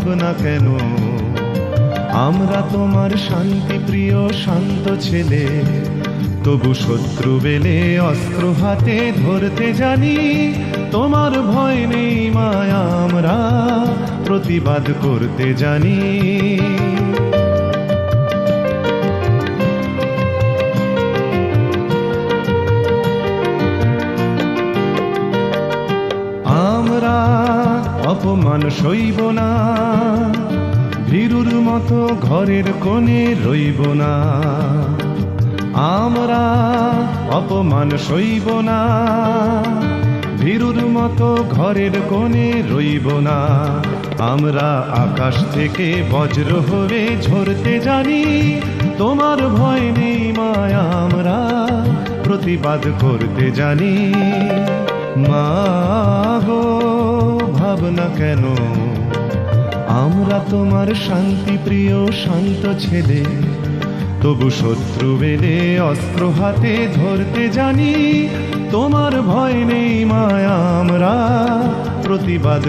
ভাবনা কেন? আমরা তোমার শান্তি প্রিয় শান্ত ছেলে, তবু শত্রু বেলে অস্ত্র হাতে ধরতে জানি। তোমার ভয় নেই মায়া, আমরা প্রতিবাদ করতে জানি। আমরা অপমান সইব না, ভীরুর মতো ঘরের কোণে রইব না। আমরা অপমান সইব না, ভীরুর মতো ঘরের কোণে রইব না। আমরা আকাশ থেকে বজ্র হয়ে ঝরতে জানি। তোমার ভয় নেই মায়া, আমরা প্রতিবাদ করতে জানি। মা গো ভাবনা কেন? আমরা তোমার শান্তি প্রিয় শান্ত ছেলে, তবু শত্রু বেলে অস্ত্র হাতে ধরতে জানি। তোমার ভয় নেই মায়া, আমরা প্রতিবাদ